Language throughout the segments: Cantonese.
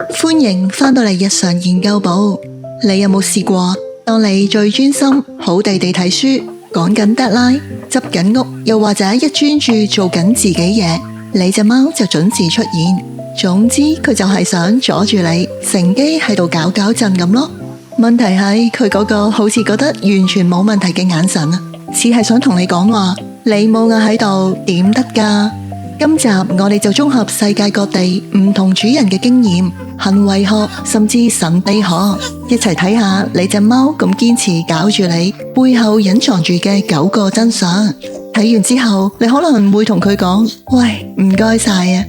歡迎返到嚟日常研究部。你有冇試過，當你最專心好地地睇書，趕緊 deadline，執緊屋，又或者一專注做緊自己嘢，你隻貓就準時出現。總之佢就係想阻住你，乘機喺度搞搞震咁咯。問題係佢嗰個好似覺得完全冇問題嘅眼神啊，似係想同你講話，你冇我喺度點得㗎？今集我哋就綜合世界各地唔同主人嘅經驗、行為學甚至神秘學，一齊睇下你隻貓咁堅持搞住你背後隱藏住嘅9個真相。睇完之後，你可能會同佢講：喂，唔該晒啊！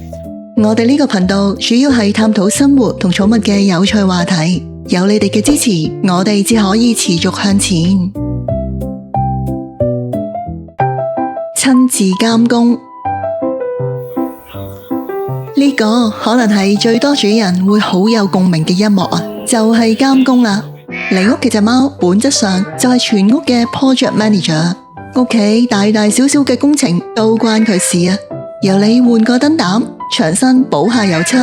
我哋呢個頻道主要係探討生活同寵物嘅有趣話題，有你哋嘅支持，我哋只可以持續向前。親自監工。呢個可能係最多主人會好有共鳴嘅一幕啊，就係監工啦。你屋嘅隻貓本質上就係全屋嘅 project manager， 屋企大大小小嘅工程都關佢事啊。由你換個燈膽、牆身補下油漆、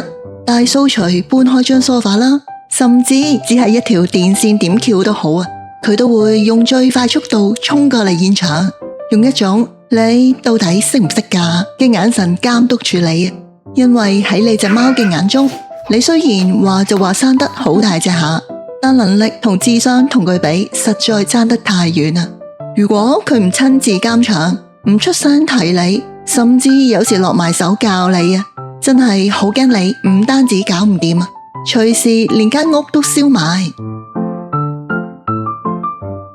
大掃除、搬開張梳化啦，甚至只係一條電線點翹都好啊，佢都會用最快速度衝過嚟現場，用一種你到底識唔識㗎嘅眼神監督住你。因為喺你隻貓嘅眼中，你雖然話就話生得好大隻下，但能力同智商同佢比，實在爭得太遠啦。如果佢唔親自監場，唔出聲提你，甚至有時落埋手教你啊，真係好驚你唔單止搞唔掂啊，隨時連間屋都燒埋。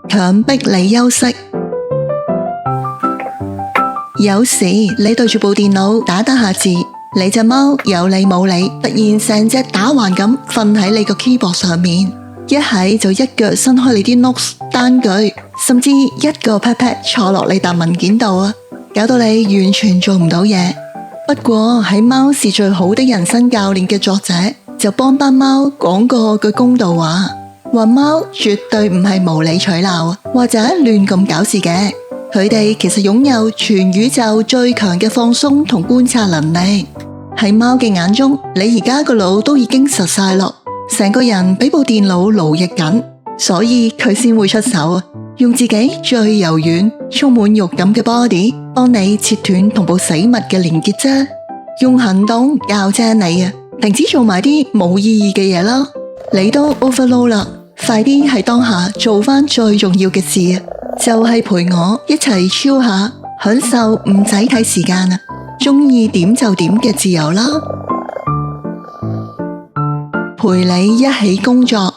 強迫你休息。有時你對住部電腦打下字，你隻貓有理冇理，突然成隻打橫咁瞓喺你個 keyboard 上面，一係就一腳伸開你啲 notes 單句，甚至一個 pat pat 坐落你沓文件度啊，搞到你完全做唔到嘢。不過喺貓是最好的人生教練嘅作者就幫班貓講過句公道話，話貓絕對唔係無理取鬧或者亂咁搞事嘅，佢哋其實擁有全宇宙最強嘅放鬆同觀察能力。喺貓嘅眼中，你而家個腦都已經實晒咯，成個人俾部電腦奴役緊，所以佢先會出手啊，用自己最柔軟、充滿肉感嘅 body 幫你切斷同部死物嘅連結啫，用行動教精你啊，停止做埋啲冇意義嘅嘢啦，你都 overload 啦，快啲喺當下做翻最重要嘅事啊，就係陪我一齊 chill下，享受唔使睇時間啊，中意點就點嘅自由啦，陪你一起工作。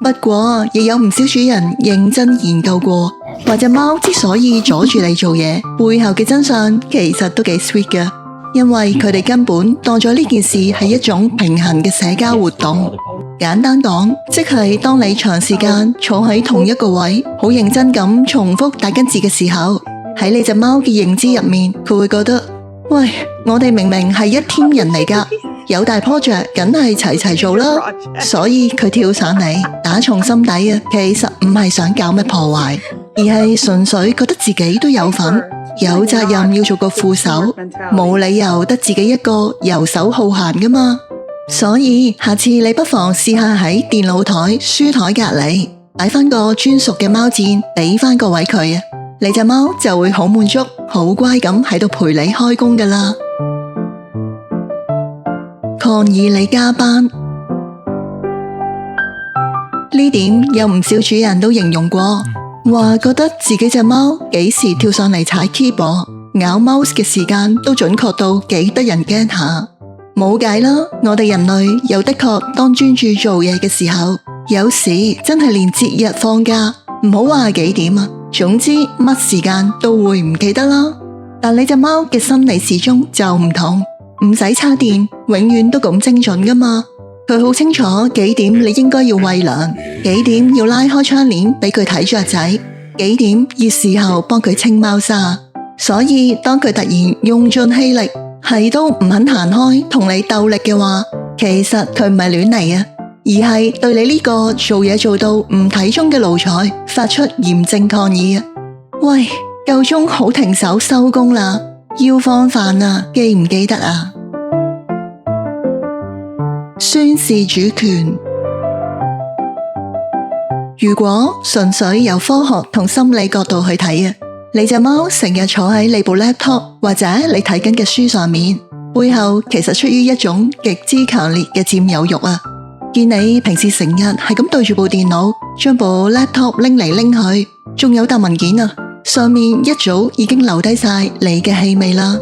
不過亦有唔少主人認真研究過，話隻貓之所以阻住你做嘢，背後嘅真相其實都幾 sweet 㗎，因為佢哋根本當咗呢件事係一種平衡嘅社交活動。簡單講，即係當你長時間坐喺同一個位，好認真咁重複打緊字嘅時候，喺你隻貓嘅認知入面，佢會覺得，喂，我哋明明係一 team 人嚟㗎，有大 project 梗係齊齊做啦，所以佢跳上嚟，打從心底啊，其實唔係想搞乜破壞，而係純粹覺得自己都有份，有責任要做個副手，冇理由得自己一個游手好閒㗎嘛。所以下次你不妨試下喺電腦台、書台隔籬擺翻個專屬嘅貓墊，俾翻個位佢啊，你隻貓就會好滿足、好乖咁喺度陪你開工㗎啦。抗議你加班，呢點有唔少主人都形容過，話覺得自己隻貓幾時跳上嚟踩 keyboard、咬 mouse 嘅時間都準確到幾得人驚下。冇計啦，我哋人類又的確當專注做嘢嘅時候，有時真係連節日放假，唔好話幾點啊，總之乜時間都會唔記得啦。但你隻貓嘅生理時鐘就唔同，唔使叉電，永遠都咁精準㗎嘛。佢好清楚幾點你應該要餵糧，幾點要拉開窗簾俾佢睇雀仔，幾點要事後幫佢清貓砂。所以當佢突然用盡氣力，係都唔肯行開同你鬥力嘅話，其實佢唔係亂嚟啊，而係對你呢個做嘢做到唔睇鐘嘅奴才發出嚴正抗議啊！喂，夠鐘好停手收工啦，要放飯啊，記唔記得啊？宣示主權。如果純粹由科學同心理角度去睇啊，你隻貓成日坐喺你部 laptop 或者你睇緊嘅書上面，背後其實出於一種極之強烈嘅佔有欲啊！見你平時成日係咁對住部電腦，將部 laptop 拎嚟拎去，仲有沓文件啊，上面一早已經留低晒你嘅氣味啦。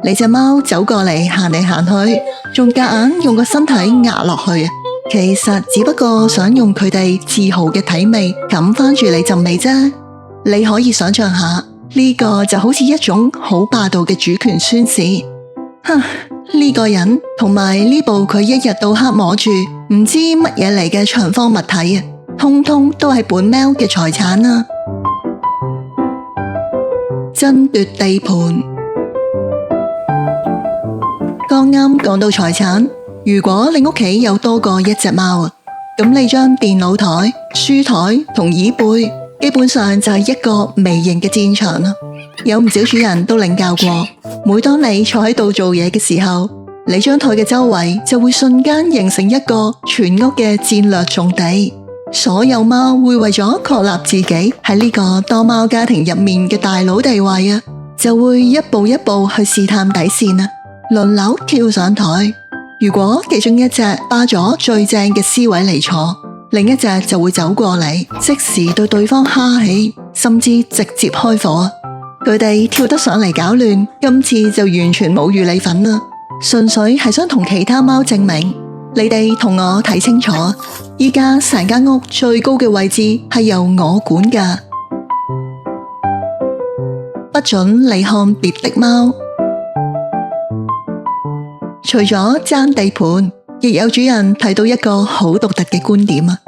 你隻貓走過嚟行嚟行去，仲夾硬用個身體壓落去，其實只不過想用佢哋自豪嘅體味冚翻住你陣味啫。你可以想象下，呢個就好似一種好霸道嘅主權宣示。呢個人同埋呢部佢一日到黑摸住唔知乜嘢嚟嘅長方物體啊，通通都係本喵嘅財產啊！爭奪地盤。剛啱講到財產，如果你屋企有多過一隻貓啊，咁你張電腦台、書台同椅背，基本上就係一個微型嘅戰場啦。有唔少主人都領教過，每當你坐喺度做嘢嘅時候，你張台嘅周圍就會瞬間形成一個全屋嘅戰略重地。所有貓會為咗確立自己喺呢個多貓家庭入面嘅大佬地位啊，就會一步一步去試探底線啊，輪流跳上台。如果其中一隻霸咗最正嘅 C 位嚟坐，另一隻就會走過嚟，即時對對方哈氣，甚至直接開火。佢哋跳得上嚟搞亂，今次就完全冇預你份啦，純粹係想同其他貓證明，你哋同我睇清楚，依家成間屋最高嘅位置係由我管㗎，不准你看別的貓。除咗爭地盤，亦有主人提到一個好獨特嘅觀點啊！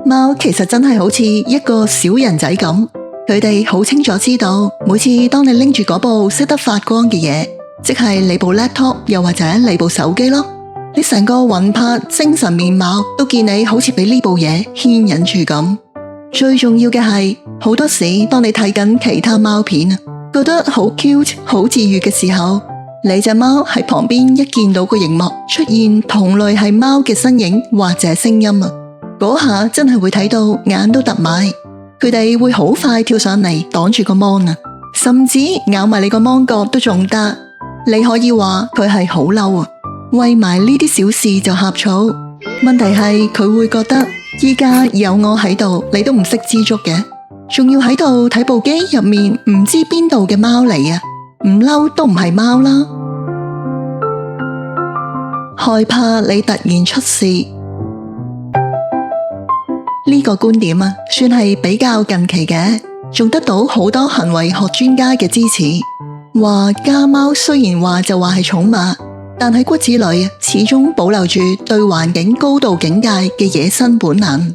貓其實真係好似一個小人仔咁。佢哋好清楚知道，每次當你拎住嗰部識得發光嘅嘢，即係你部 laptop 又或者你部手機咯，你成個魂魄精神面貌都見你好似俾呢部嘢牽引住咁。最重要嘅係，好多時當你睇緊其他貓片啊，覺得好 cute 好治愈嘅時候，你隻貓喺旁邊一見到個熒幕出現同類係貓嘅身影或者聲音啊，嗰下真係會睇到眼都突埋。佢哋會好快跳上嚟擋住個 mon 啊，甚至咬埋你個 mon 角都仲得。你可以話佢係好嬲啊，為埋呢啲小事就呷醋。問題係佢會覺得依家有我喺度，你都唔識知足嘅，仲要喺度睇部機入面唔知邊度嘅貓嚟啊，唔嬲都唔係貓啦。害怕你突然出事。呢個觀點啊，算係比較近期嘅，仲得到好多行為學專家嘅支持。話家貓雖然話就話係寵物，但喺骨子裏始終保留住對環境高度警戒嘅野生本能。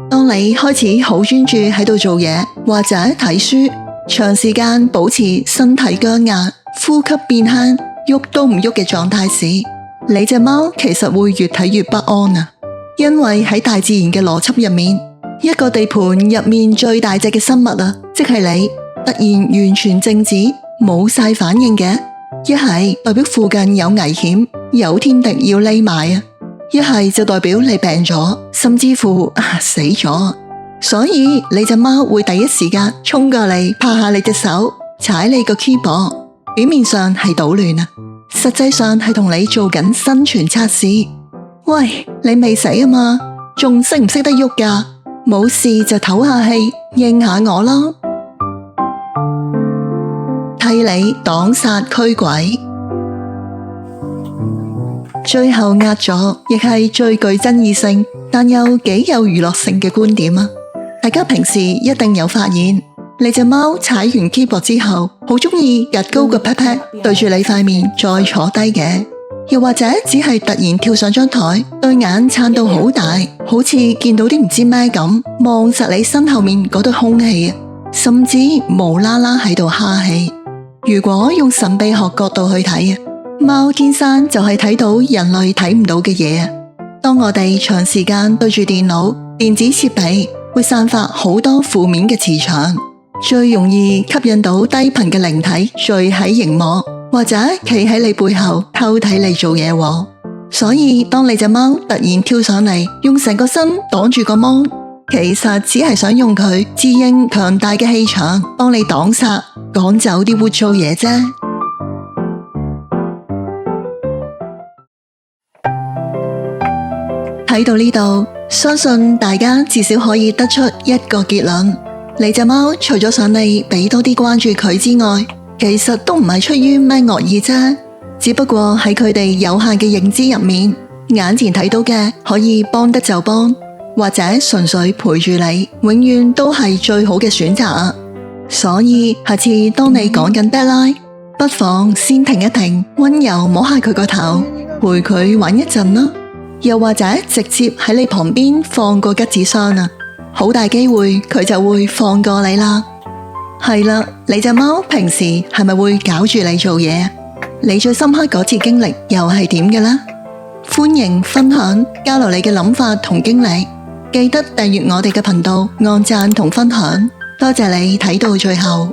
當你開始好專注喺度做嘢或者睇書，長時間保持身體僵硬、呼吸變輕、喐都唔喐嘅狀態時，你隻貓其實會越睇越不安啊！因為喺大自然嘅邏輯入面，一個地盤入面最大隻嘅生物啊，即係你突然完全靜止冇晒反應嘅，一係代表附近有危險，有天敵要匿埋啊，一係就代表你病咗，甚至乎死咗。所以你隻貓會第一時間衝過嚟拍下你隻手，踩你個 keyboard，表面上係搗亂啊，實際上係同你做緊生存測試。喂，你未死啊嘛？仲識唔識得喐㗎？冇事就唞下氣，應下我咯。替你擋煞驅鬼。最後壓咗，亦係最具爭議性，但又幾有娛樂性嘅觀點啊！大家平時一定有發現，你隻貓踩完 keyboard 之後，好鍾意趌高個 pat pat 對住你塊面再坐低嘅。又或者只係突然跳上張台，對眼撐到好大，好似見到啲唔知咩咁，望實你身後面嗰堆空氣，甚至無啦啦喺度哈氣。如果用神秘學角度去睇，貓天生就係睇到人類睇唔到嘅嘢。當我哋長時間對住電腦、電子設備，會散發好多負面嘅磁場，最容易吸引到低頻嘅靈體聚喺熒幕，或者企喺你背後偷睇你做嘢。所以當你隻貓突然跳上嚟，用成個身擋住個芒，其實只係想用佢自應強大嘅氣場幫你擋煞，趕走啲污糟嘢啫。睇到呢度，相信大家至少可以得出一個結論：你隻貓除咗想你俾多啲關注佢之外，其實都唔係出於咩惡意啫。只不過喺佢哋有限嘅認知入面，眼前睇到嘅可以幫得就幫，或者純粹陪住你，永遠都係最好嘅選擇。所以下次當你趕緊 deadline，不妨先停一停，溫柔摸下佢個頭，陪佢玩一陣啦。又或者直接喺你旁邊放個桔子箱啊，好大機會佢就會放過你啦。係啦，你隻貓平時係咪會搞住你做嘢？你最深刻嗰次經歷又係點嘅呢？歡迎分享交流你嘅諗法同經歷，記得訂閱我哋嘅頻道，按讚同分享。多謝你睇到最後。